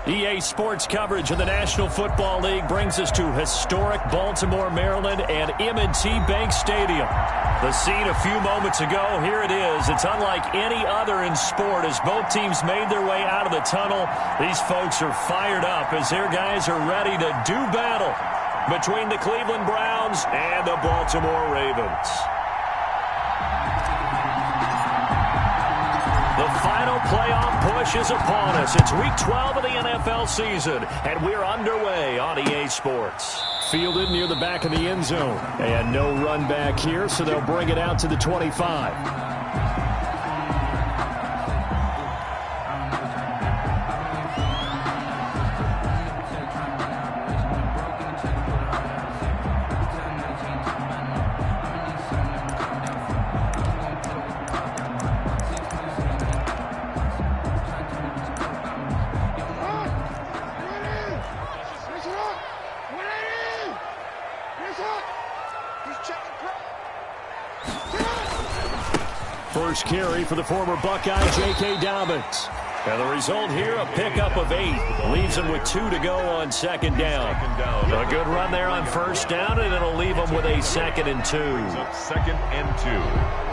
EA Sports coverage of the National Football League brings us to historic Baltimore, Maryland, and M&T Bank Stadium. The scene a few moments ago, here it is. It's unlike any other in sport as both teams made their way out of the tunnel. These folks are fired up as their guys are ready to do battle between the Cleveland Browns and the Baltimore Ravens. The final playoff push is upon us. It's Week 12 of the NFL season, and we're underway on EA Sports. Fielded near the back of the end zone. And no run back here, so they'll bring it out to the 25. First carry for the former Buckeye, J.K. Dobbins. And the result here, a pickup of 8. Leaves him with 2 to go on second down. A good run there on first down, and it'll leave him with a 2nd and 2. Second and 2.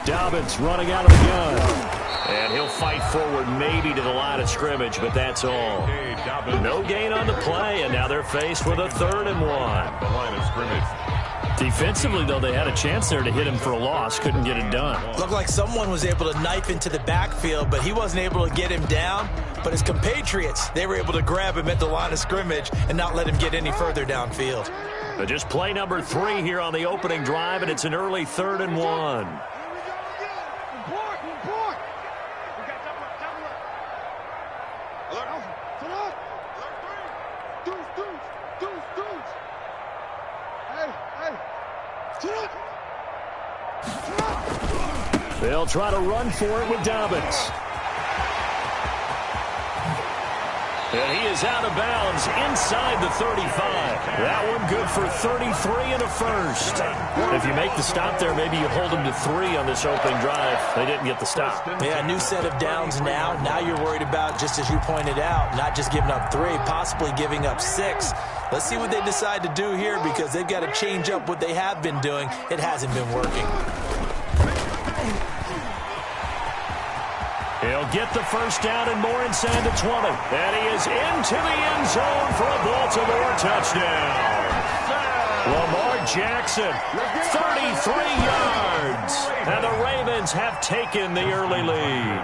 Dobbins running out of the gun. And he'll fight forward maybe to the line of scrimmage, but that's all. No gain on the play, and now they're faced with a 3rd and 1. The line of scrimmage. Defensively, though, they had a chance there to hit him for a loss. Couldn't get it done. Looked like someone was able to knife into the backfield, but he wasn't able to get him down. But his compatriots, they were able to grab him at the line of scrimmage and not let him get any further downfield. But just play number 3 here on the opening drive, and it's an early 3rd and 1. They'll try to run for it with Dobbins. And he is out of bounds inside the 35. That one good for 33 and a first. If you make the stop there, maybe you hold them to 3 on this opening drive. They didn't get the stop. Yeah, new set of downs now. Now you're worried about, just as you pointed out, not just giving up 3, possibly giving up 6. Let's see what they decide to do here because they've got to change up what they have been doing. It hasn't been working. He'll get the first down and more inside the 20. And he is into the end zone for a Baltimore touchdown. Lamar Jackson, 33 yards. And the Ravens have taken the early lead.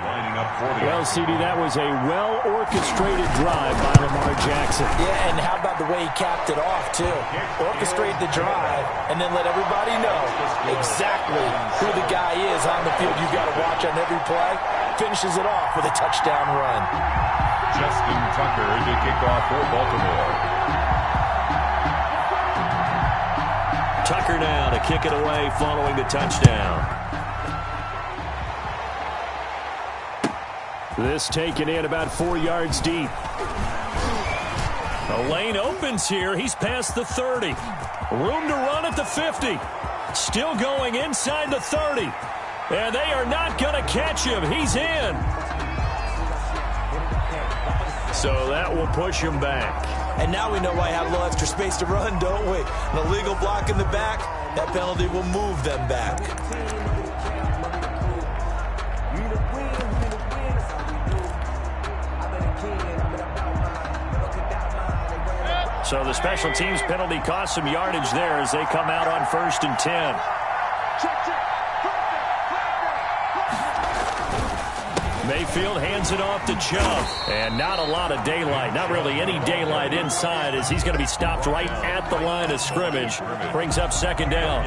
Well, CD, that was a well-orchestrated drive by Lamar Jackson. Yeah, and how about the way he capped it off, too? Orchestrate the drive and then let everybody know exactly who the guy is on the field you've got to watch on every play. Finishes it off with a touchdown run. Justin Tucker to kick off for Baltimore. Tucker now to kick it away following the touchdown. This taken in about 4 yards deep. The lane opens here. He's past the 30. Room to run at the 50. Still going inside the 30. And they are not going to catch him. He's in. So that will push him back. And now we know why I have a little extra space to run, don't we? An illegal block in the back, that penalty will move them back. So the special teams penalty cost some yardage there as they come out on 1st and 10. Mayfield hands it off to Chubb. And not a lot of daylight. Not really any daylight inside as he's going to be stopped right at the line of scrimmage. Brings up 2nd down.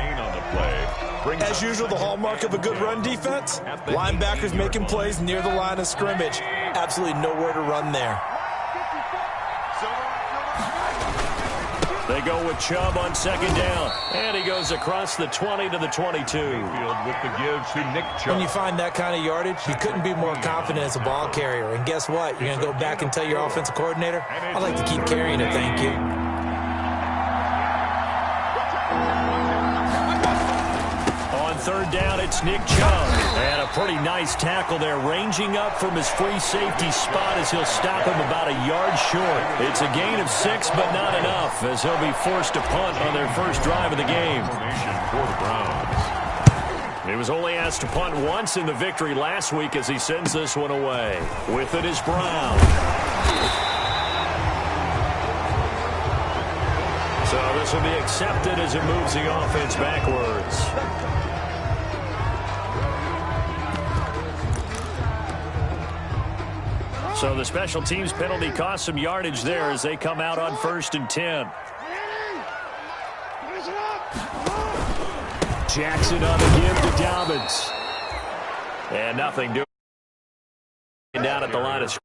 As usual, the hallmark of a good run defense, linebackers making plays near the line of scrimmage. Absolutely nowhere to run there. They go with Chubb on second down. And he goes across the 20 to the 22. Field with the give to Nick Chubb. When you find that kind of yardage, you couldn't be more confident as a ball carrier. And guess what? You're going to go back and tell your offensive coordinator, I'd like to keep carrying it, thank you. On third down, it's Nick Chubb. And a pretty nice tackle there, ranging up from his free safety spot as he'll stop him about a yard short. It's a gain of 6, but not enough, as he'll be forced to punt on their first drive of the game. For the Browns. He was only asked to punt once in the victory last week as he sends this one away. With it is Brown. So this will be accepted as it moves the offense backwards. So the special teams penalty cost some yardage there as they come out on 1st and 10. Jackson on the give to Dobbins. And nothing doing down at the line of scrimmage.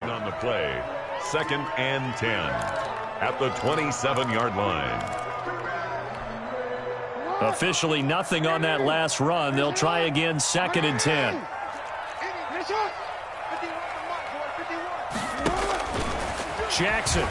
On the play, 2nd and 10 at the 27-yard line. Officially nothing on that last run. They'll try again, 2nd and 10. Jackson.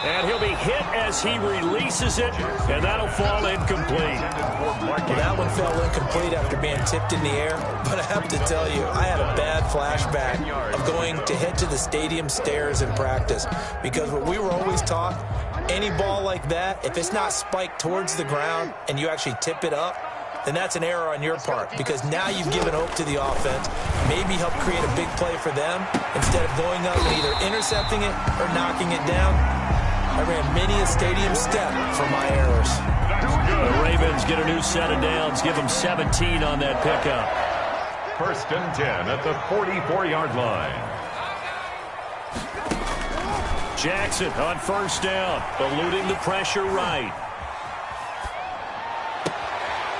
And he'll be hit as he releases it, and that'll fall incomplete. Well, that one fell incomplete after being tipped in the air, but I have to tell you, I had a bad flashback of going to head to the stadium stairs in practice, because what we were always taught, any ball like that, if it's not spiked towards the ground and you actually tip it up, then that's an error on your part, because now you've given hope to the offense, maybe help create a big play for them, instead of going up and either intercepting it or knocking it down. I ran many a stadium step for my errors. The Ravens get a new set of downs, give them 17 on that pickup. 1st and 10 at the 44-yard line. Jackson on 1st down, eluding the pressure right.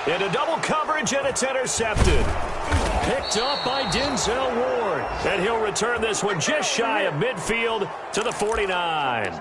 Into double coverage, and it's intercepted. Picked up by Denzel Ward. And he'll return this one just shy of midfield to the 49.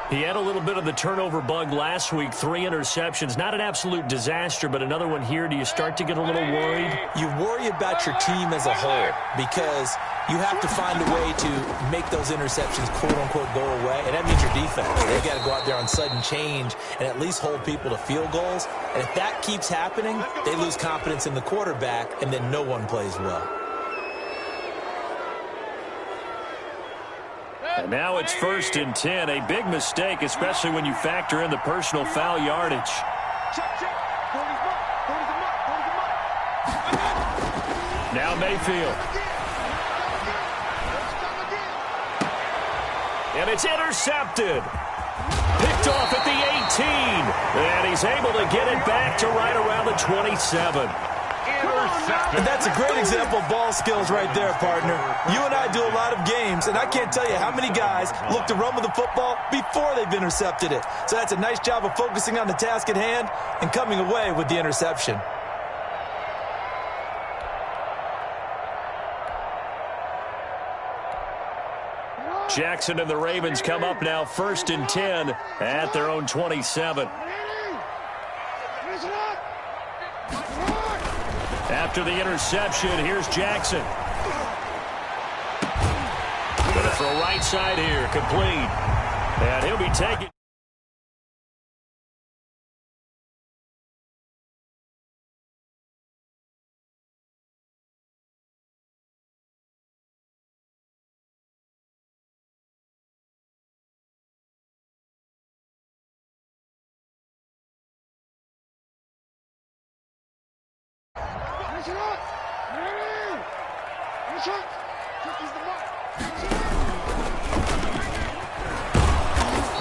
He had a little bit of the turnover bug last week, 3 interceptions. Not an absolute disaster, but another one here. Do you start to get a little worried? You worry about your team as a whole, because you have to find a way to make those interceptions, quote-unquote, go away, and that means your defense. They've got to go out there on sudden change and at least hold people to field goals. And if that keeps happening, they lose confidence in the quarterback, and then no one plays well. And now it's 1st and 10. A big mistake, especially when you factor in the personal foul yardage. Now Mayfield. And it's intercepted. Picked off at the 18. And he's able to get it back to right around the 27. And that's a great example of ball skills right there, partner. You and I do a lot of games, and I can't tell you how many guys look to run with the football before they've intercepted it. So that's a nice job of focusing on the task at hand and coming away with the interception. Jackson and the Ravens come up now 1st and 10 at their own 27. After the interception, here's Jackson. Gonna throw right side here, complete. And he'll be taken.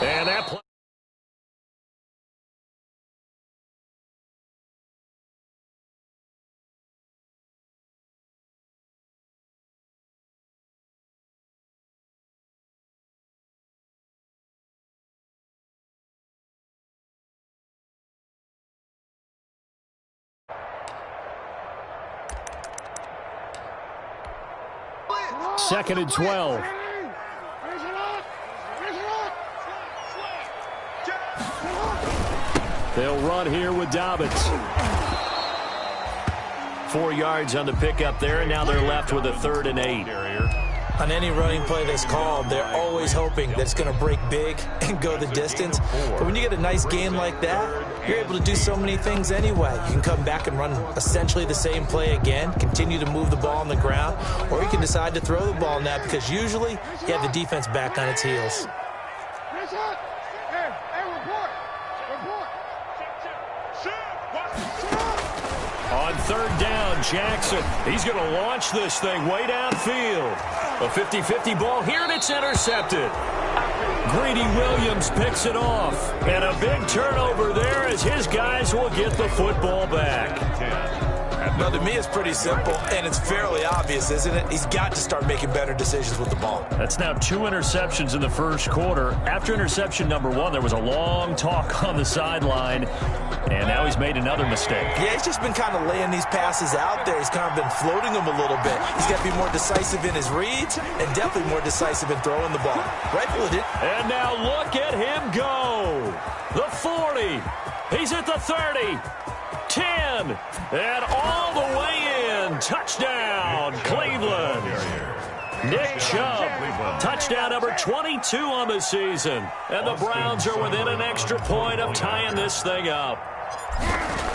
And that play. 2nd and 12. They'll run here with Dobbins. 4 yards on the pickup there, and now they're left with a 3rd and 8. On any running play that's called, they're always hoping that it's going to break big and go the distance. But when you get a nice game like that, you're able to do so many things anyway. You can come back and run essentially the same play again, continue to move the ball on the ground, or you can decide to throw the ball now because usually you have the defense back on its heels. On 3rd down, Jackson. He's going to launch this thing way downfield. A 50-50 ball here, and it's intercepted. Greedy Williams picks it off. And a big turnover there as his guys will get the football back. Now, to me, it's pretty simple, and it's fairly obvious, isn't it? He's got to start making better decisions with the ball. That's now 2 interceptions in the first quarter. After interception number 1, there was a long talk on the sideline, and now he's made another mistake. Yeah, he's just been kind of laying these passes out there. He's kind of been floating them a little bit. He's got to be more decisive in his reads and definitely more decisive in throwing the ball. Rifle it. And now look at him go. The 40. He's at the 30. 10, and all the way in. Touchdown, Cleveland. Nick Chubb, touchdown number 22 on the season. And the Browns are within an extra point of tying this thing up.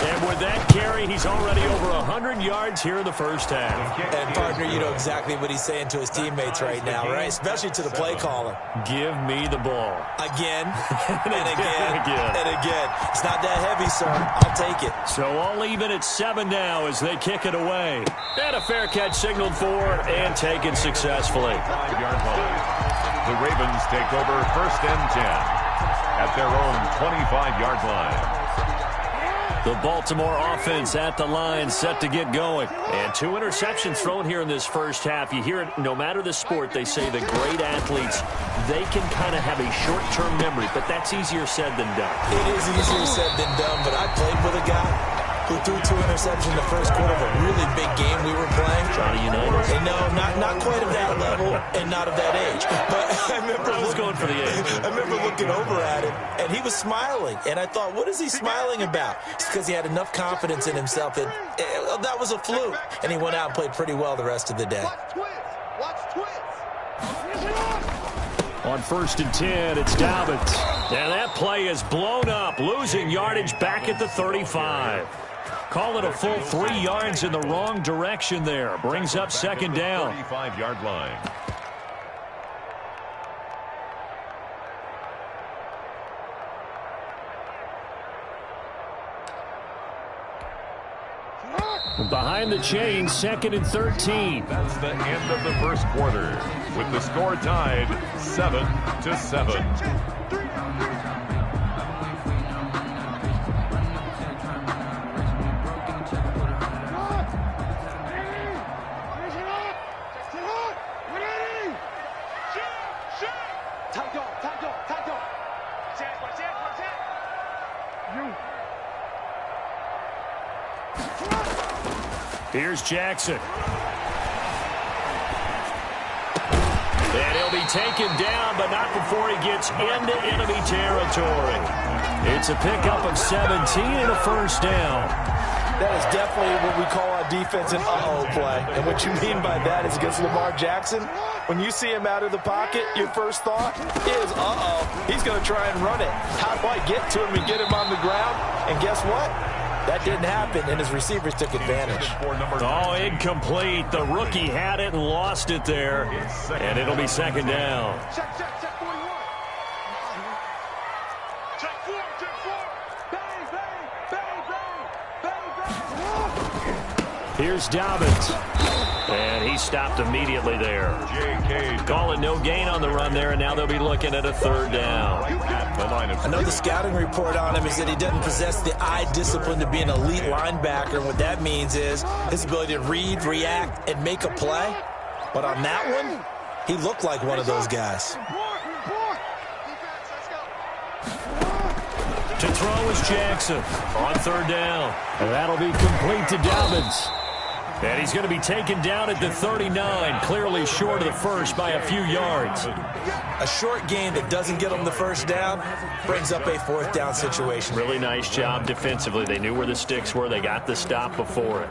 And with that carry, he's already over 100 yards here in the first half. And, partner, you know exactly what he's saying to his teammates right now, right? Especially to the play caller. Give me the ball. Again, and again, and again. It's not that heavy, sir. I'll take it. So all even at 7 now as they kick it away. And a fair catch signaled for and taken successfully. 5-yard line. The Ravens take over 1st and 10 at their own 25-yard line. The Baltimore offense at the line, set to get going. And 2 interceptions thrown here in this first half. You hear it, no matter the sport, they say the great athletes, they can kind of have a short-term memory, but that's easier said than done. It is easier said than done, but I played with a guy who threw 2 interceptions in the first quarter of a really big game we were playing. Johnny Unitas? And no, not quite of that level and not of that age. But I remember going for the age. I remember looking over at him, and he was smiling. And I thought, what is he smiling about? It's because he had enough confidence in himself that that was a fluke. And he went out and played pretty well the rest of the day. On 1st and 10, it's Dobbins. And that play is blown up, losing yardage back at the 35. Call it a full 3 yards in the wrong direction there. Brings up 2nd down. 35-yard line. Behind the chain, 2nd and 13. That's the end of the first quarter, with the score tied 7-7. Here's Jackson. And he'll be taken down, but not before he gets into enemy territory. It's a pickup of 17 and a 1st down. That is definitely what we call our defense an uh-oh play. And what you mean by that is against Lamar Jackson, when you see him out of the pocket, your first thought is, uh-oh, he's going to try and run it. How do I get to him and get him on the ground? And guess what? That didn't happen, and his receivers took advantage. Oh, incomplete. The rookie had it and lost it there. And it'll be 2nd down. Here's Dobbins. And he stopped immediately there. Call it no gain on the run there, and now they'll be looking at a 3rd down. I know the scouting report on him is that he doesn't possess the eye discipline to be an elite linebacker. And what that means is his ability to read, react, and make a play. But on that one, he looked like one of those guys. To throw is Jackson on 3rd down. And that'll be complete to Dobbins. And he's going to be taken down at the 39, clearly short of the first by a few yards. A short gain that doesn't get them the first down brings up a fourth down situation. Really nice job defensively. They knew where the sticks were. They got the stop before it.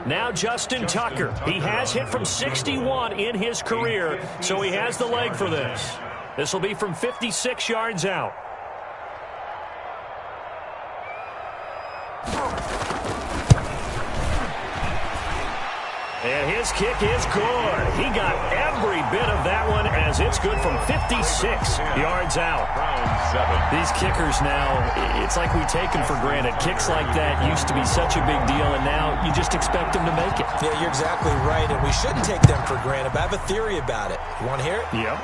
Now Justin Tucker. He has hit from 61 in his career, so he has the leg for this. This will be from 56 yards out. And his kick is good. He got every bit of that one as it's good from 56 yards out. These kickers now, it's like we take them for granted. Kicks like that used to be such a big deal, and now you just expect them to make it. Yeah, you're exactly right, and we shouldn't take them for granted, but I have a theory about it. You want to hear it? Yep.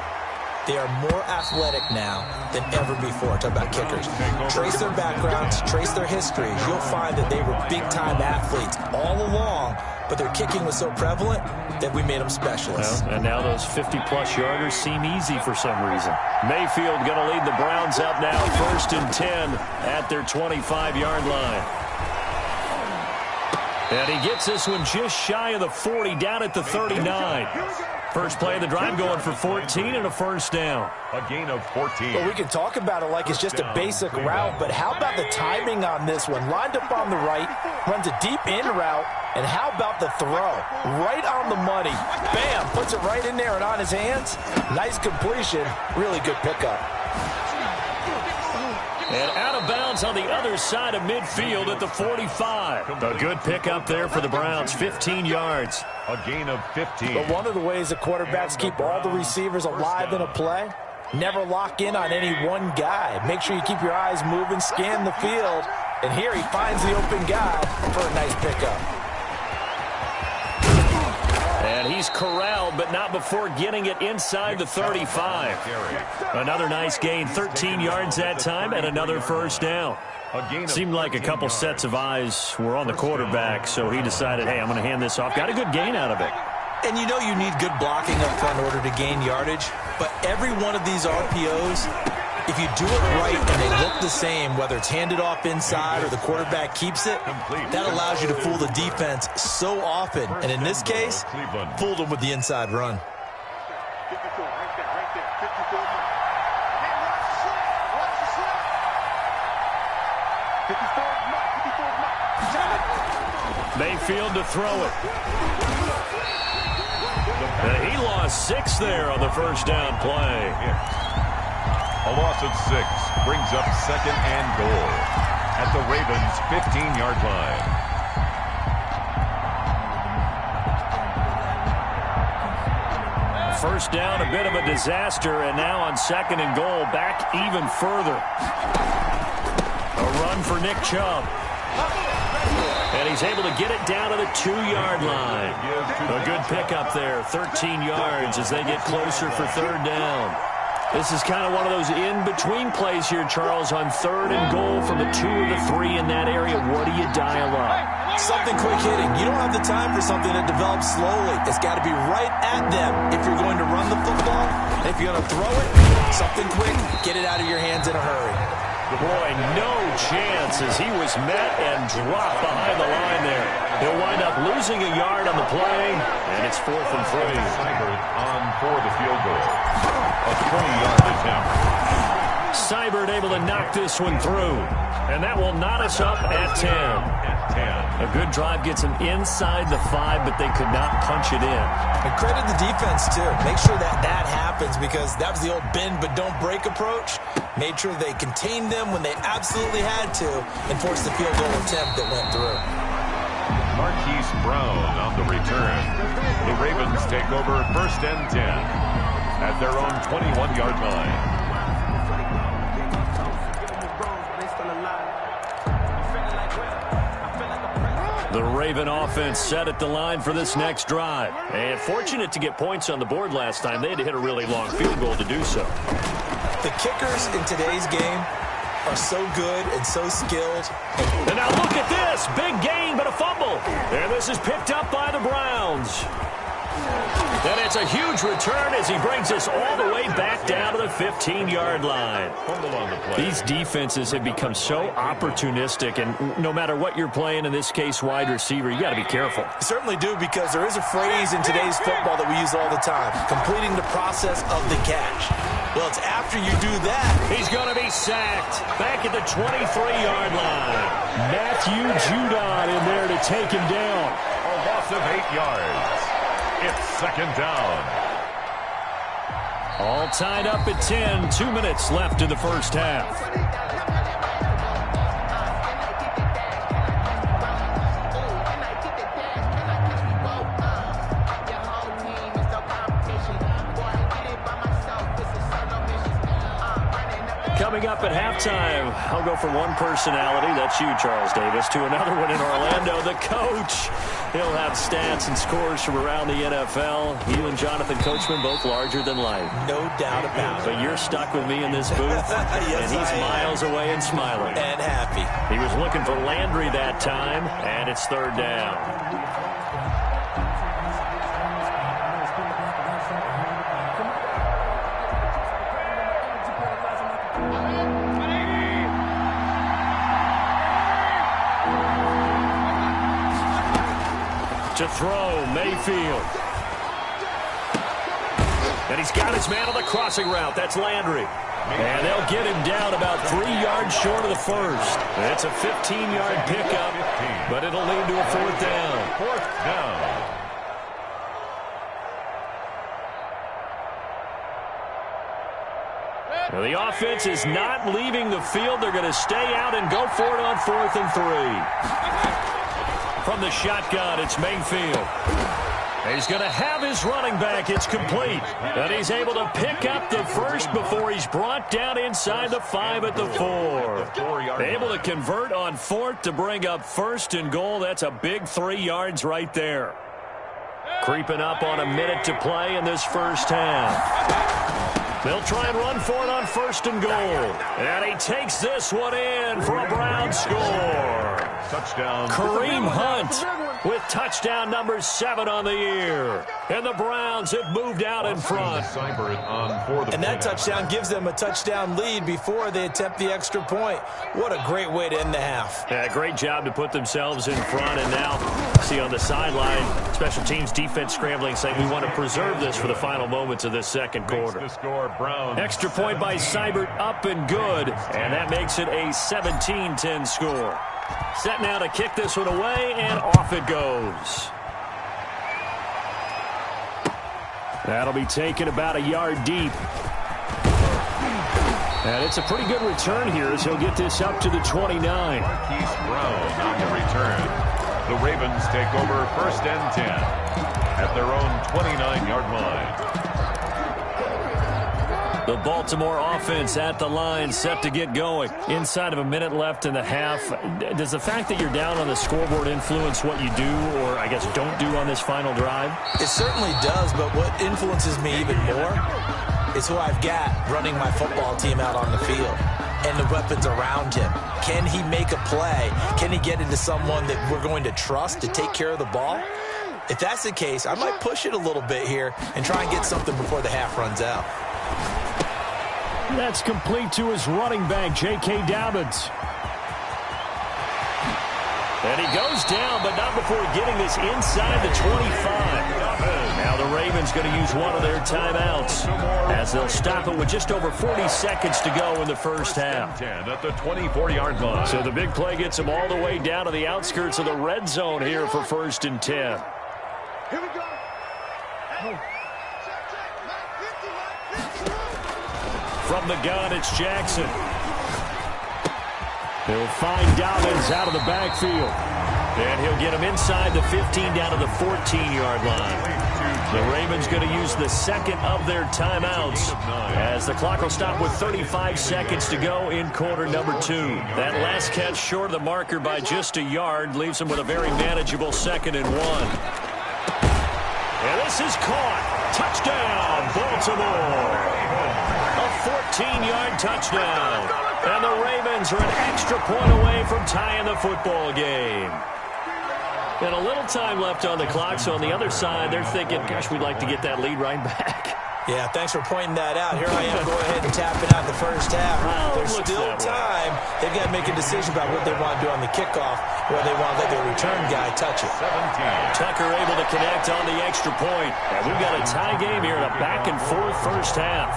They are more athletic now than ever before. Talk about kickers. Trace their backgrounds, trace their history. You'll find that they were big-time athletes all along, but their kicking was so prevalent that we made them specialists. Well, and now those 50-plus yarders seem easy for some reason. Mayfield going to lead the Browns up now, 1st and 10 at their 25-yard line. And he gets this one just shy of the 40, down at the 39. First play of the drive going for 14 and a first down. A gain of 14. Well, we can talk about it like it's just a basic route, but how about the timing on this one? Lined up on the right, runs a deep in route, and how about the throw? Right on the money. Bam! Puts it right in there and on his hands. Nice completion. Really good pickup. And out of bounds on the other side of midfield at the 45. A good pickup there for the Browns, 15 yards. A gain of 15. But one of the ways the quarterbacks keep all the receivers alive in a play, never lock in on any one guy. Make sure you keep your eyes moving, scan the field. And here he finds the open guy for a nice pickup. And he's corralled, but not before getting it inside the 35. Another nice gain, 13 yards that time, and another first down. Seemed like a couple sets of eyes were on the quarterback, so he decided, hey, I'm going to hand this off. Got a good gain out of it. And you know you need good blocking up front in order to gain yardage, but every one of these RPOs, if you do it right and they look the same, whether it's handed off inside or the quarterback keeps it, that allows you to fool the defense so often. And in this case, fooled them with the inside run. Mayfield to throw it. He lost 6 there on the first down play. A loss of 6 brings up 2nd and goal at the Ravens' 15-yard line. First down, a bit of a disaster, and now on 2nd and goal, back even further. A run for Nick Chubb. And he's able to get it down to the 2-yard line. A good pickup there, 13 yards as they get closer for 3rd down. This is kind of one of those in-between plays here, Charles, on 3rd and goal from the 2 or the 3 in that area. What do you dial up? Something quick hitting. You don't have the time for something that develops slowly. It's got to be right at them if you're going to run the football. And if you're going to throw it, something quick, get it out of your hands in a hurry. Boy, no chance as he was met and dropped behind the line there. He'll wind up losing a yard on the play, and it's 4th and 3. Seibert on for the field goal. A 20-yard attempt. Seibert able to knock this one through, and that will knot us up at 10. A good drive gets them inside the 5, but they could not punch it in. And credit the defense, too. Make sure that happens because that was the old bend but don't break approach. Made sure they contained them when they absolutely had to and forced the field goal attempt that went through. Marquise Brown on the return. The Ravens take over 1st and 10 at their own 21-yard line. The Raven offense set at the line for this next drive. And fortunate to get points on the board last time. They had to hit a really long field goal to do so. The kickers in today's game are so good and so skilled. And now look at this. Big gain, but a fumble. And this is picked up by the Browns. And it's a huge return as he brings us all the way back down to the 15-yard line. These defenses have become so opportunistic, and no matter what you're playing, in this case wide receiver, you got to be careful. You certainly do, because there is a phrase in today's football that we use all the time: completing the process of the catch. Well, it's after you do that. He's going to be sacked back at the 23-yard line. Matthew Judon in there to take him down. A loss of 8 yards. It's second down. All tied up at 10. 2 minutes left in the first half. Coming up at halftime, I'll go from one personality, that's you, Charles Davis, to another one in Orlando, the coach. He'll have stats and scores from around the NFL. You and Jonathan Coachman, both larger than life. No doubt about it. But you're stuck with me in this booth, yes, and he's miles away and smiling. And happy. He was looking for Landry that time, and it's third down. To throw, Mayfield. And he's got his man on the crossing route. That's Landry. And they'll get him down about 3 yards short of the first. It's a 15-yard pickup, but it'll lead to a fourth down. Fourth down. Now the offense is not leaving the field. They're going to stay out and go for it on 4th and 3. From the shotgun, it's Mayfield. He's going to have his running back. It's complete. And he's able to pick up the first before he's brought down inside the 5 at the 4. Able to convert on 4th to bring up 1st and goal. That's a big 3 yards right there. Creeping up on a minute to play in this first half. They'll try and run for it on 1st and goal. And he takes this one in for a Brown score. Touchdown. Kareem Hunt with touchdown number 7 on the year. And the Browns have moved out in front. And that touchdown gives them a touchdown lead before they attempt the extra point. What a great way to end the half. Yeah, great job to put themselves in front. And now, see on the sideline, special teams defense scrambling, saying we want to preserve this for the final moments of this second quarter. Extra point by Seibert, up and good. And that makes it a 17-10 score. Set now to kick this one away, and off it goes. That'll be taken about a yard deep. And it's a pretty good return here as he'll get this up to the 29. Marquise Brown on the return. The Ravens take over 1st and 10 at their own 29-yard line. The Baltimore offense at the line, set to get going. Inside of a minute left in the half. Does the fact that you're down on the scoreboard influence what you do, or I guess don't do on this final drive? It certainly does, but what influences me even more is who I've got running my football team out on the field and the weapons around him. Can he make a play? Can he get into someone that we're going to trust to take care of the ball? If that's the case, I might push it a little bit here and try and get something before the half runs out. That's complete to his running back, J.K. Dobbins. And he goes down, but not before getting this inside the 25. Now the Ravens going to use one of their timeouts as they'll stop it with just over 40 seconds to go in the first half. 10 at the 24-yard line. So the big play gets him all the way down to the outskirts of the red zone here for 1st and 10. Here we go. From the gun, it's Jackson. He'll find Dobbins out of the backfield. And he'll get him inside the 15 down to the 14-yard line. The Ravens going to use the second of their timeouts as the clock will stop with 35 seconds to go in quarter number 2. That last catch short of the marker by just a yard leaves them with a very manageable 2nd and 1. And this is caught. Touchdown, Baltimore. A 14-yard touchdown. And the Ravens are an extra point away from tying the football game. And a little time left on the clock, so on the other side, they're thinking, gosh, we'd like to get that lead right back. Yeah, thanks for pointing that out. Here I am, go ahead and tapping out the first half. There's still time. They've got to make a decision about what they want to do on the kickoff, or they want to let their return guy touch it. 17. Tucker able to connect on the extra point. And we've got a tie game here in a back-and-forth first half.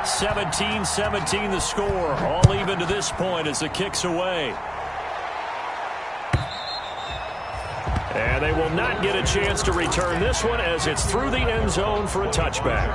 17-17 the score. All even to this point as the kick's away. And they will not get a chance to return this one as it's through the end zone for a touchback.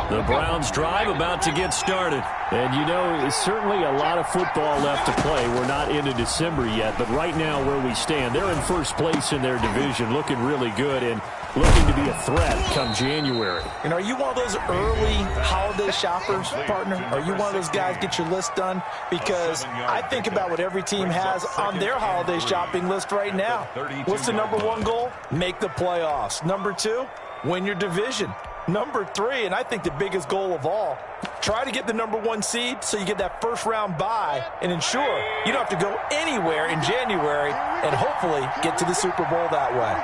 The Browns drive about to get started. And you know, certainly a lot of football left to play. We're not into December yet, but right now where we stand, they're in first place in their division, looking really good and looking to be a threat come January. And are you one of those early holiday shoppers, partner? Are you one of those guys get your list done? Because I think about what every team has on their holiday shopping list right now. What's the number one goal? Make the playoffs. Number two, win your division. Number three, and I think the biggest goal of all, try to get the number one seed so you get that first round bye and ensure you don't have to go anywhere in January and hopefully get to the Super Bowl that way.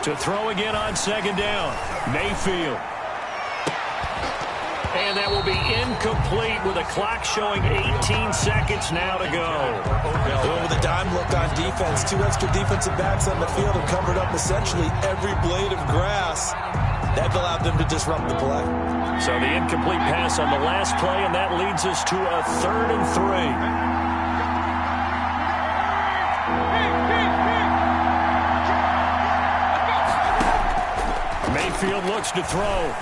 To throw again on second down, Mayfield. And that will be incomplete with a clock showing 18 seconds now to go. With a dime look on defense, two extra defensive backs on the field have covered up essentially every blade of grass. That allowed them to disrupt the play. So the incomplete pass on the last play, and that leads us to a 3rd and 3. Mayfield looks to throw.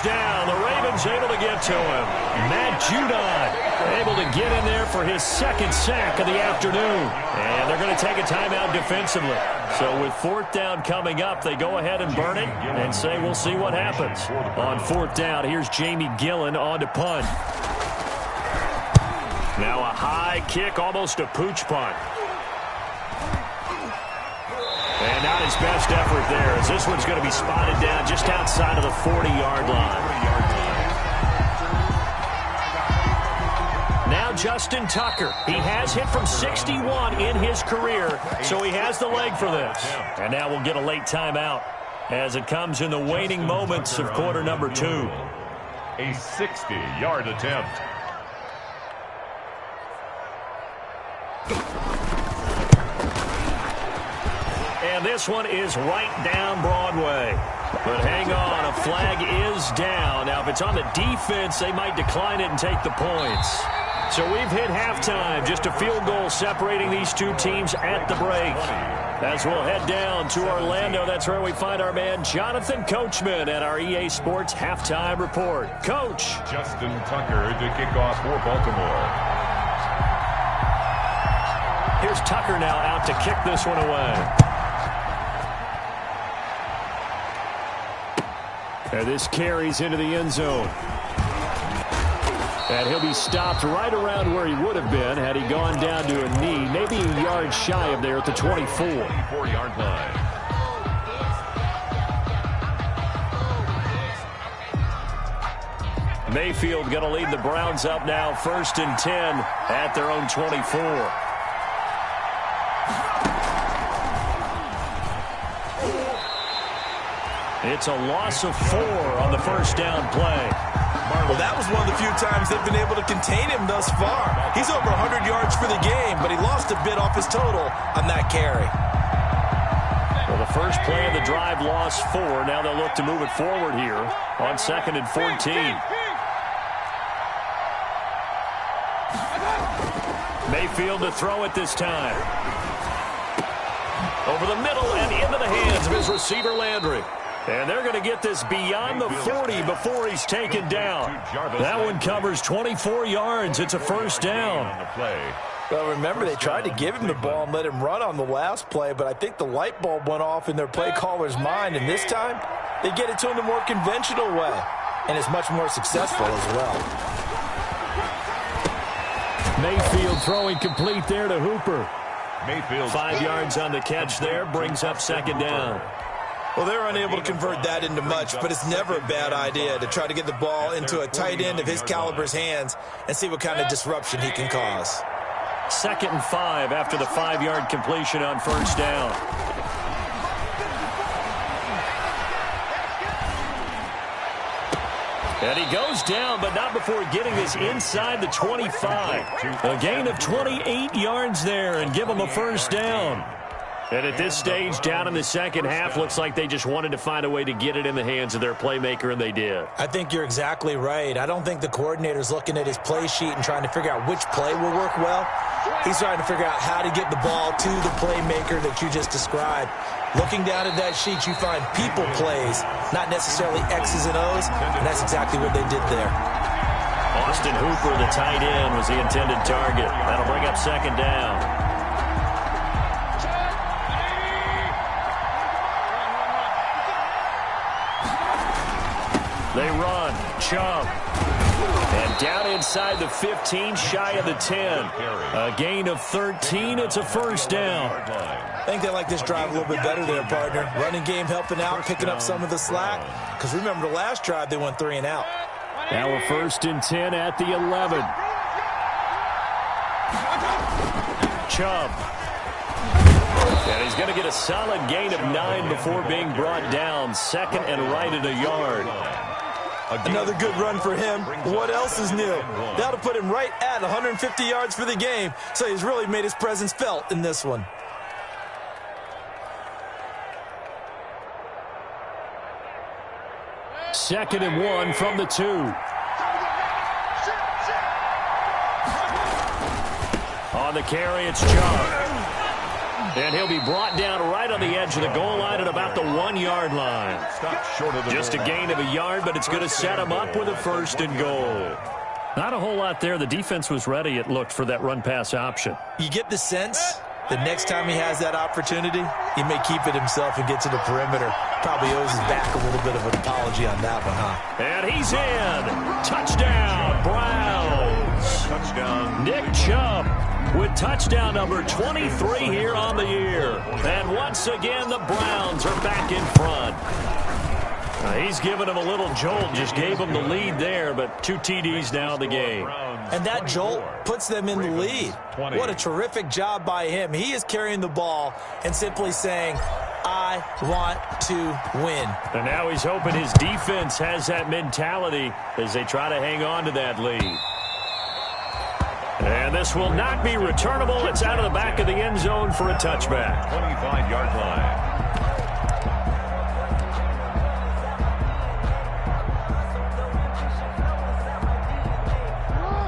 Down. The Ravens able to get to him. Matt Judon able to get in there for his second sack of the afternoon. And they're going to take a timeout defensively. So with 4th down coming up, they go ahead and burn it and say we'll see what happens. On 4th down, here's Jamie Gillen on to punt. Now a high kick, almost a pooch punt. And not his best effort there, as this one's going to be spotted down just outside of the 40-yard line. Now Justin Tucker. He has hit from 61 in his career, so he has the leg for this. And now we'll get a late timeout as it comes in the waning moments of quarter number 2. A 60-yard attempt. And this one is right down Broadway. But hang on, a flag is down. Now, if it's on the defense, they might decline it and take the points. So we've hit halftime. Just a field goal separating these two teams at the break. As we'll head down to Orlando, that's where we find our man Jonathan Coachman at our EA Sports Halftime Report. Coach. Justin Tucker to kick off for Baltimore. Here's Tucker now out to kick this one away. And this carries into the end zone. And he'll be stopped right around where he would have been had he gone down to a knee, maybe a yard shy of there at the 24. 24-yard line. Mayfield going to lead the Browns up now, 1st and 10 at their own 24. It's a loss of 4 on the first down play. Well, that was one of the few times they've been able to contain him thus far. He's over 100 yards for the game, but he lost a bit off his total on that carry. Well, the first play of the drive lost 4. Now they'll look to move it forward here on 2nd and 14. Mayfield to throw it this time. Over the middle and into the hands of his receiver, Landry. And they're going to get this beyond the 40 before he's taken down. That one covers 24 yards. It's a first down. Well, remember, they tried to give him the ball and let him run on the last play, but I think the light bulb went off in their play caller's mind, and this time they get it to him the more conventional way, and it's much more successful as well. Mayfield throwing complete there to Hooper. Mayfield 5 yards on the catch there, brings up 2nd down. Well, they're unable to convert that into much, but it's never a bad idea to try to get the ball into a tight end of his caliber's hands and see what kind of disruption he can cause. 2nd and 5 after the 5-yard completion on first down. And he goes down, but not before getting this inside the 25. A gain of 28 yards there and give him a first down. And at this stage, down in the second half, looks like they just wanted to find a way to get it in the hands of their playmaker, and they did. I think you're exactly right. I don't think the coordinator's looking at his play sheet and trying to figure out which play will work well. He's trying to figure out how to get the ball to the playmaker that you just described. Looking down at that sheet, you find people plays, not necessarily X's and O's, and that's exactly what they did there. Austin Hooper, the tight end, was the intended target. That'll bring up 2nd down. They run. Chubb. And down inside the 15, shy of the 10. A gain of 13. It's a first down. I think they like this drive a little bit better there, partner. Running game helping out, picking up some of the slack. Because remember, the last drive, they went 3 and out. Now a 1st and 10 at the 11. Chubb. And he's going to get a solid gain of 9 before being brought down. 2nd and right at a yard. Another good run for him. What else is new? That'll put him right at 150 yards for the game. So he's really made his presence felt in this one. Second and 1 from the 2. On the carry, it's Chubb. And he'll be brought down right on the edge of the goal line at about the 1-yard line. Just a gain of a yard, but it's going to set him up with a 1st and goal. Not a whole lot there. The defense was ready, it looked, for that run-pass option. You get the sense that next time he has that opportunity, he may keep it himself and get to the perimeter. Probably owes his back a little bit of an apology on that one, huh? And he's in. Touchdown, Browns. Touchdown. Nick Chubb with touchdown number 23 here on the year. And once again, the Browns are back in front. He's given him a little jolt, just gave him the lead there, but 2 TDs now in the game. And that jolt puts them in the lead. What a terrific job by him. He is carrying the ball and simply saying, I want to win. And now he's hoping his defense has that mentality as they try to hang on to that lead. And this will not be returnable. It's out of the back of the end zone for a touchback. 25-yard line.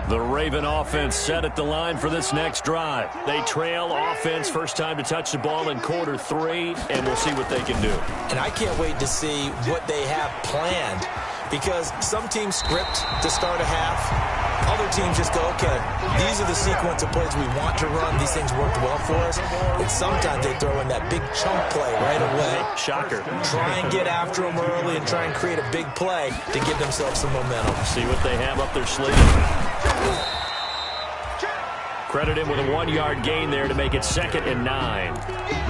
The Raven offense set at the line for this next drive. They trail offense, first time to touch the ball in quarter 3, and we'll see what they can do. And I can't wait to see what they have planned, because some teams script to start a half. Other teams just go, okay, these are the sequence of plays we want to run. These things worked well for us. And sometimes they throw in that big chunk play right away. Shocker. Try and get after them early and try and create a big play to give themselves some momentum. See what they have up their sleeve. Credit him with a 1-yard gain there to make it 2nd and 9.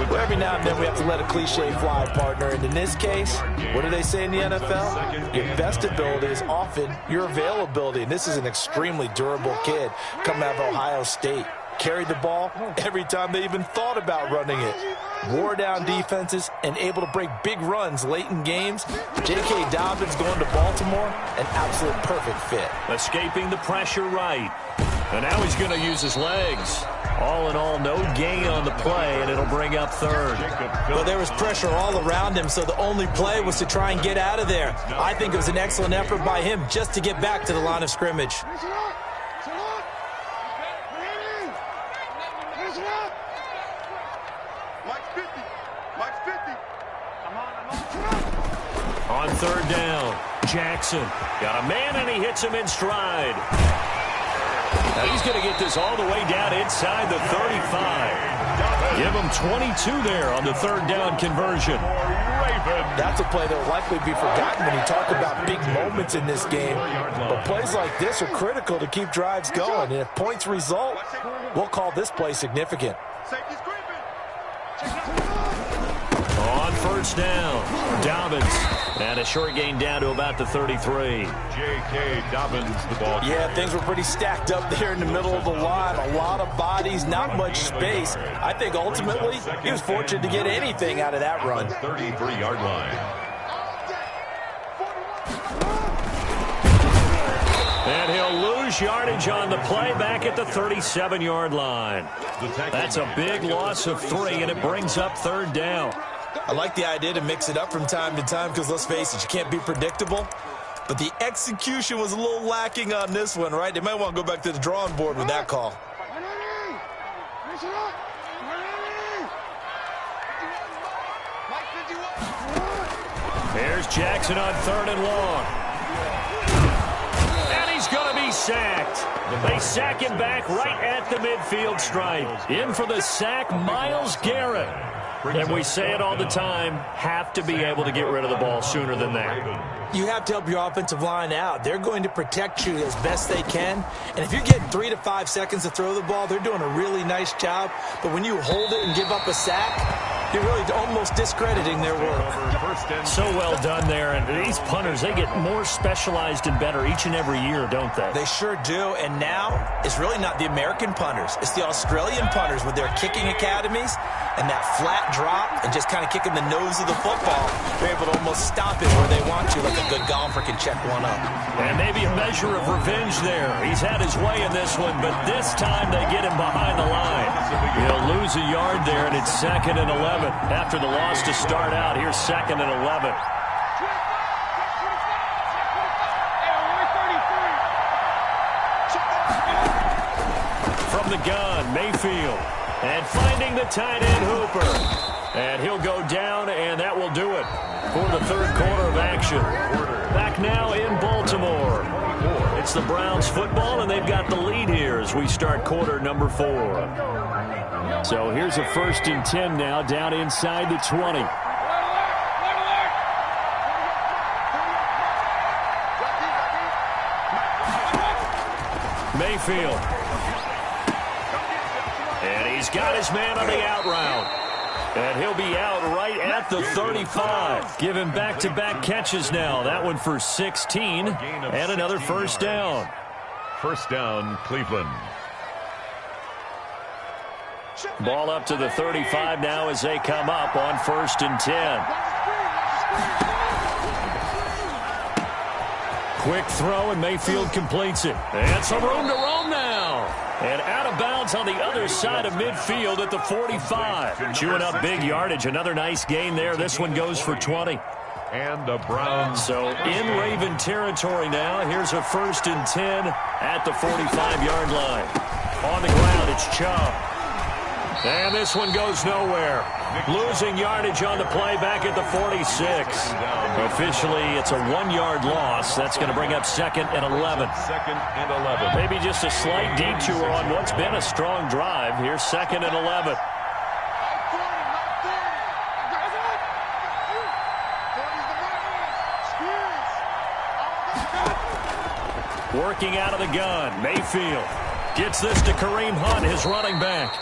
Well, every now and then we have to let a cliche fly, partner. And in this case, what do they say in the NFL? Your best ability is often your availability. And this is an extremely durable kid coming out of Ohio State. Carried the ball every time they even thought about running it. Wore down defenses and able to break big runs late in games. J.K. Dobbins going to Baltimore, an absolute perfect fit. Escaping the pressure right. And now he's going to use his legs. All in all, no gain on the play, and it'll bring up 3rd. Well, there was pressure all around him, so the only play was to try and get out of there. I think it was an excellent effort by him just to get back to the line of scrimmage. On 3rd down, Jackson got a man, and he hits him in stride. Now he's going to get this all the way down inside the 35. Give him 22 there on the 3rd down conversion. That's a play that will likely be forgotten when you talk about big moments in this game. But plays like this are critical to keep drives going. And if points result, we'll call this play significant. On first down. Dobbins. And a short gain down to about the 33. J.K. Dobbins, the ball. Yeah, things were pretty stacked up there in the middle of the line. A lot of bodies, not much space. I think ultimately he was fortunate to get anything out of that run. 33-yard line. And he'll lose yardage on the play back at the 37-yard line. That's a big loss of 3, and it brings up third down. I like the idea to mix it up from time to time because, let's face it, you can't be predictable. But the execution was a little lacking on this one, right? They might want to go back to the drawing board with that call. Here's Jackson on 3rd and long. And he's going to be sacked. They sack him back right at the midfield stripe. In for the sack, Myles Garrett. And we say it all the time, have to be able to get rid of the ball sooner than that. You have to help your offensive line out. They're going to protect you as best they can. And if you're getting 3 to 5 seconds to throw the ball, they're doing a really nice job. But when you hold it and give up a sack, you're really almost discrediting their work. So well done there. And these punters, they get more specialized and better each and every year, don't they? They sure do. And now it's really not the American punters. It's the Australian punters with their kicking academies and that flat drop and just kind of kicking the nose of the football. They're able to almost stop it where they want to, like a good golfer can check one up. And maybe a measure of revenge there. He's had his way in this one, but this time they get him behind the line. He'll lose a yard there, and it's 2nd and 11. After the loss to start out, here's 2nd and 11. From the gun, Mayfield. And finding the tight end, Hooper. And he'll go down, and that will do it for the third quarter of action. Back now in Baltimore. It's the Browns football, and they've got the lead here as we start quarter number 4. So here's a 1st and 10 now, down inside the 20. Mayfield. And he's got his man on the out route. And he'll be out right at the 35. Giving back-to-back catches now. That one for 16. And another first down. First down, Cleveland. Ball up to the 35 now as they come up on 1st and 10. Quick throw, and Mayfield completes it. And some room to roam now. And out of bounds on the other side of midfield at the 45. Chewing up big yardage. Another nice gain there. This one goes for 20. And the Browns. So in Raven territory now. Here's a 1st and 10 at the 45-yard line. On the ground, it's Chubb. And this one goes nowhere. Losing yardage on the play back at the 46. Officially, it's a 1-yard loss. That's going to bring up 2nd and 11. 2nd and 11. Maybe just a slight detour on what's been a strong drive. Here's 2nd and 11. Working out of the gun. Mayfield gets this to Kareem Hunt, his running back.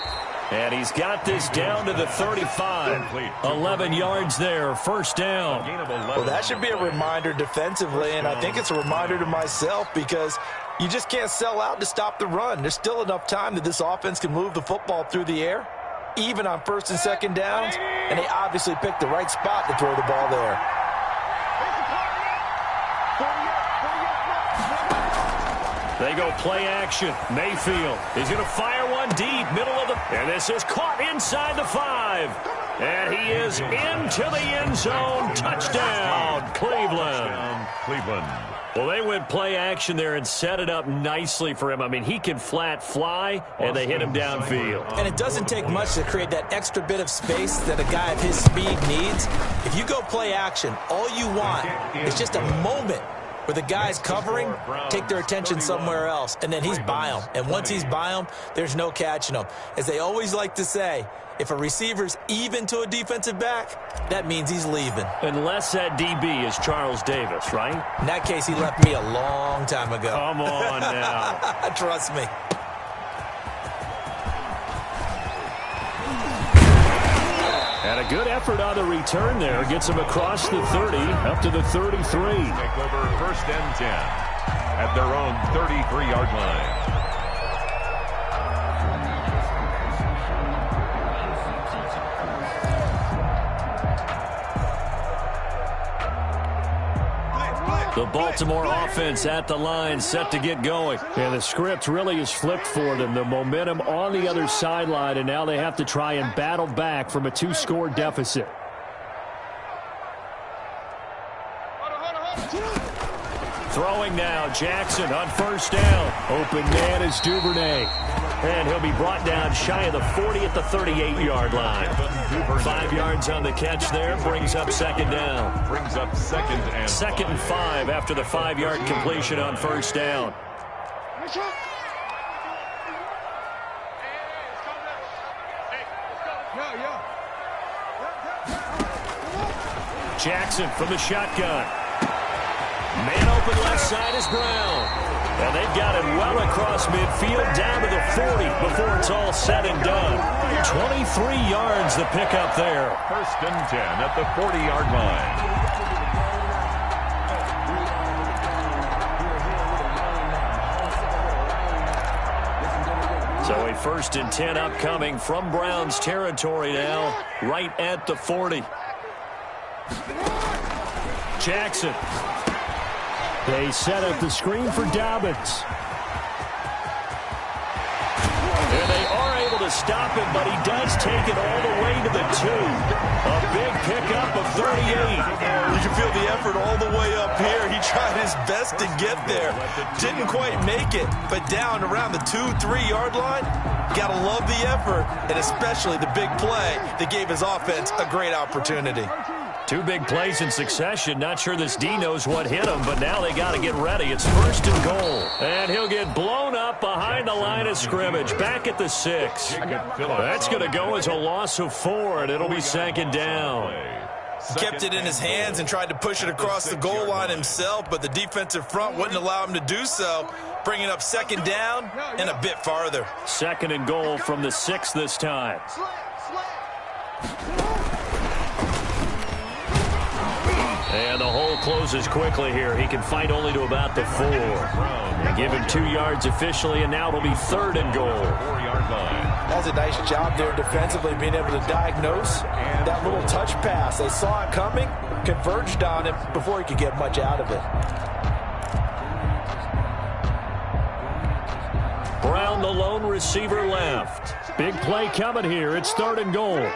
And he's got this down to the 35. 11 yards there, first down. Well, that should be a reminder defensively, and I think it's a reminder to myself because you just can't sell out to stop the run. There's still enough time that this offense can move the football through the air, even on 1st and 2nd downs, and they obviously picked the right spot to throw the ball there. They go play action. Mayfield is going to fire one deep, middle of the... And this is caught inside the 5. And he is into the end zone. Touchdown, Cleveland. Cleveland. Well, they went play action there and set it up nicely for him. I mean, he can flat fly, and they hit him downfield. And it doesn't take much to create that extra bit of space that a guy of his speed needs. If you go play action, all you want is just a moment where the guy's covering, take their attention somewhere else, and then he's by him. And once he's by him, there's no catching him. As they always like to say, if a receiver's even to a defensive back, that means he's leaving. Unless that DB is Charles Davis, right? In that case, he left me a long time ago. Come on now. Trust me. And a good effort on the return there. Gets him across the 30, up to the 33. Take over 1st and 10 at their own 33-yard line. The Baltimore offense at the line, set to get going. And the script really is flipped for them. The momentum on the other sideline, and now they have to try and battle back from a 2-score deficit. Throwing now, Jackson on 1st down. Open man is Duvernay. And he'll be brought down shy of the 40 at the 38-yard line. 5 yards on the catch there, brings up 2nd down. Brings up 2nd and 5 after the 5-yard completion on 1st down. Jackson from the shotgun. Man open left side is Brown. And they've got it well across midfield down to the 40 before it's all said and done. 23 yards the pickup there. 1st and 10 at the 40-yard line. So a 1st and 10 upcoming from Browns territory now, right at the 40. Jackson. They set up the screen for Dobbins. And they are able to stop him, but he does take it all the way to the 2. A big pickup of 38. You can feel the effort all the way up here. He tried his best to get there. Didn't quite make it, but down around the 2-3 yard line, gotta love the effort, and especially the big play that gave his offense a great opportunity. 2 big plays in succession. Not sure this D knows what hit him, but now they got to get ready. It's 1st and goal. And he'll get blown up behind the line of scrimmage. Back at the 6. That's going to go as a loss of 4, and it'll be 2nd down. Kept it in his hands and tried to push it across the goal line himself, but the defensive front wouldn't allow him to do so. Bringing up 2nd down and a bit farther. 2nd and goal from the 6 this time. And the hole closes quickly here. He can fight only to about the 4. They give him 2 yards officially, and now it'll be 3rd and goal. 4-yard line. That's a nice job there defensively, being able to diagnose that little touch pass. They saw it coming, converged on him before he could get much out of it. Brown, the lone receiver, left. Big play coming here. It's 3rd and goal.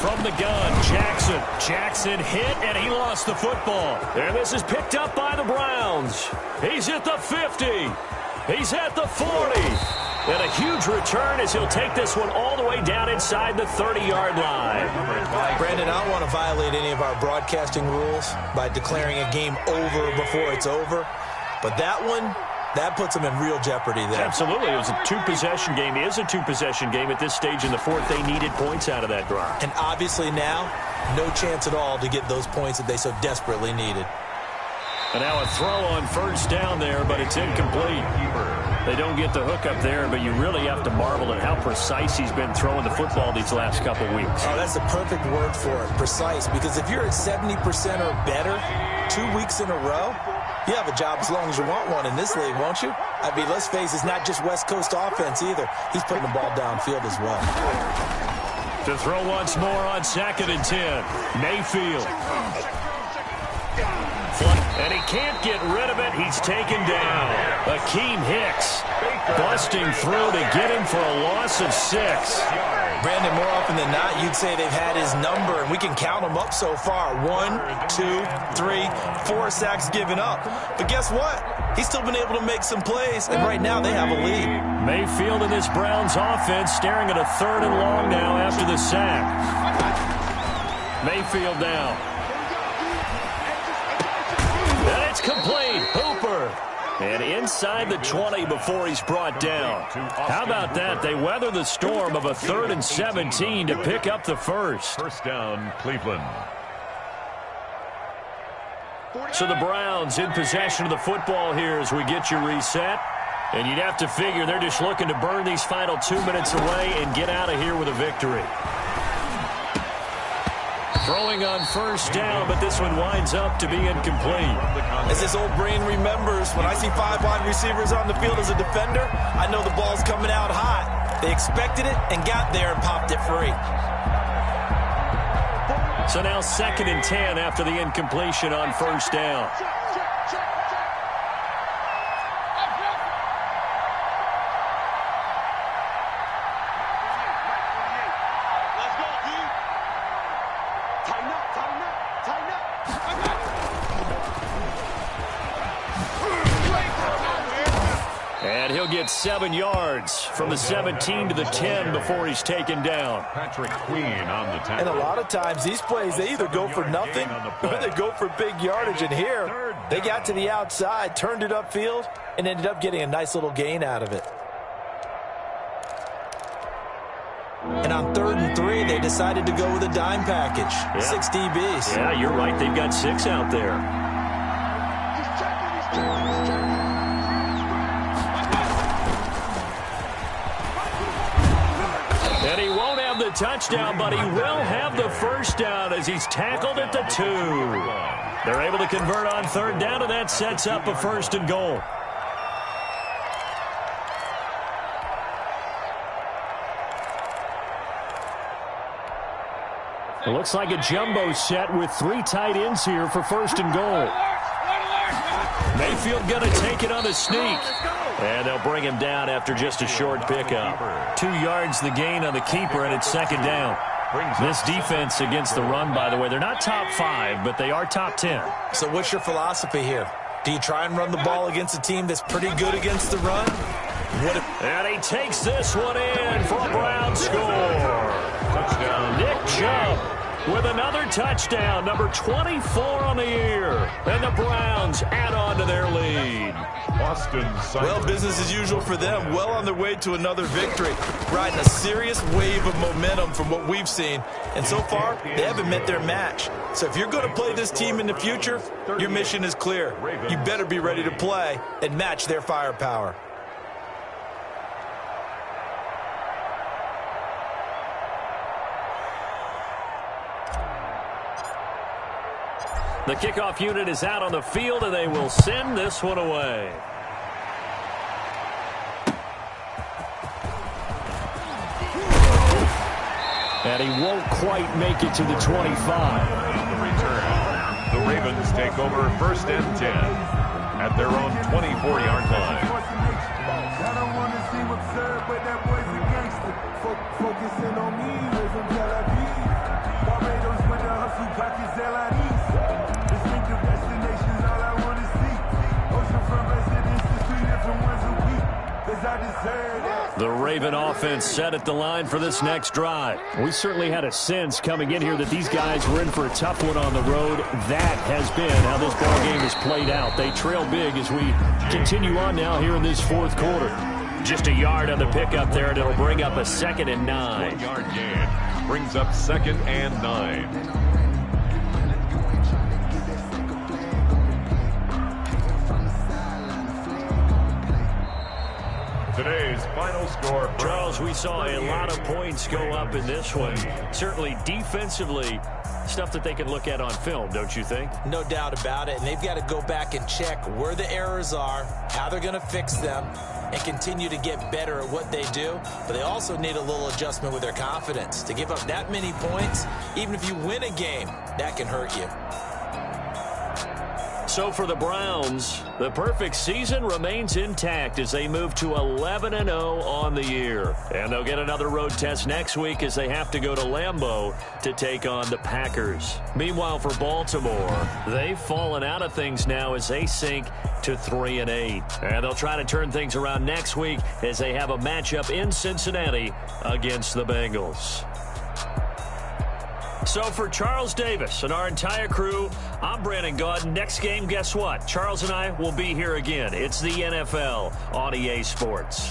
From the gun, Jackson. Jackson hit, and he lost the football. And this is picked up by the Browns. He's at the 50. He's at the 40. And a huge return as he'll take this one all the way down inside the 30-yard line. Brandon, I don't want to violate any of our broadcasting rules by declaring a game over before it's over. But that one, that puts them in real jeopardy there. Absolutely. It was a 2-possession game. It is a 2-possession game at this stage in the 4th. They needed points out of that drive. And obviously now, no chance at all to get those points that they so desperately needed. And now a throw on 1st down there, but it's incomplete. They don't get the hook up there, but you really have to marvel at how precise he's been throwing the football these last couple weeks. Oh, that's the perfect word for it, precise. Because if you're at 70% or better 2 weeks in a row, you have a job as long as you want one in this league, won't you? I mean, let's face it, it's not just West Coast offense either. He's putting the ball downfield as well. To throw once more on 2nd and 10. Mayfield. And he can't get rid of it. He's taken down. Akeem Hicks busting through to get him for a loss of 6. Brandon, more often than not, you'd say they've had his number, and we can count them up so far. 1, 2, 3, 4 sacks given up. But guess what? He's still been able to make some plays, and right now they have a lead. Mayfield in this Browns offense staring at a 3rd and long now after the sack. Mayfield down. And it's complete. Hooper. And inside the 20 before he's brought down. How about that? They weather the storm of a 3rd and 17 to pick up the 1st. 1st down, Cleveland. So the Browns in possession of the football here as we get you reset. And you'd have to figure they're just looking to burn these final 2 minutes away and get out of here with a victory. Throwing on first down, but this one winds up to be incomplete. As this old brain remembers, when I see 5 wide receivers on the field as a defender, I know the ball's coming out hot. They expected it and got there and popped it free. So now 2nd and 10 after the incompletion on first down. And he'll get 7 yards from the 17 to the 10 before he's taken down. Patrick Queen on the tackle. And a lot of times these plays, they either go for nothing or they go for big yardage. And here, they got to the outside, turned it upfield, and ended up getting a nice little gain out of it. And on 3rd and 3, they decided to go with a dime package. Yeah. 6 DBs. Yeah, you're right. They've got 6 out there. And he won't have the touchdown, but he will have the first down as he's tackled at the 2. They're able to convert on 3rd down, and that sets up a 1st and goal. It looks like a jumbo set with 3 tight ends here for 1st and goal. Mayfield going to take it on the sneak. And they'll bring him down after just a short pickup. 2 yards the gain on the keeper, and it's 2nd down. This defense against the run, by the way, they're not top 5, but they are top 10. So what's your philosophy here? Do you try and run the ball against a team that's pretty good against the run? And he takes this one in for a Brown score. Touchdown. Nick Chubb with another touchdown, number 24 on the year. And the Browns add on to their lead. Well, business as usual for them. Well on their way to another victory. Riding a serious wave of momentum from what we've seen. And so far, they haven't met their match. So if you're going to play this team in the future, your mission is clear. You better be ready to play and match their firepower. The kickoff unit is out on the field, and they will send this one away. And he won't quite make it to the 25. On the return, the Ravens take over 1st and 10 at their own 24-yard line. I don't want to seem absurd, but that boy's a gangster. Focusing on me, we're from Tel Aviv. Barbados with the hustle, pockets LIDs. Distinctive destinations, all I want to see. Oceanfront residences, 3 different ones a week. Cause I deserve that. The Raven offense set at the line for this next drive. We certainly had a sense coming in here that these guys were in for a tough one on the road. That has been how this ball game has played out. They trail big as we continue on now here in this 4th quarter. Just a yard on the pickup there, and it'll bring up a 2nd and 9. 1-yard gain brings up 2nd and 9. Today's final score. Charles, we saw a lot of points go up in this one. Certainly defensively, stuff that they can look at on film, don't you think? No doubt about it. And they've got to go back and check where the errors are, how they're going to fix them, and continue to get better at what they do. But they also need a little adjustment with their confidence. To give up that many points, even if you win a game, that can hurt you. So for the Browns, the perfect season remains intact as they move to 11-0 on the year. And they'll get another road test next week as they have to go to Lambeau to take on the Packers. Meanwhile, for Baltimore, they've fallen out of things now as they sink to 3-8. And they'll try to turn things around next week as they have a matchup in Cincinnati against the Bengals. So for Charles Davis and our entire crew, I'm Brandon Gaudin. Next game, guess what? Charles and I will be here again. It's the NFL on EA Sports.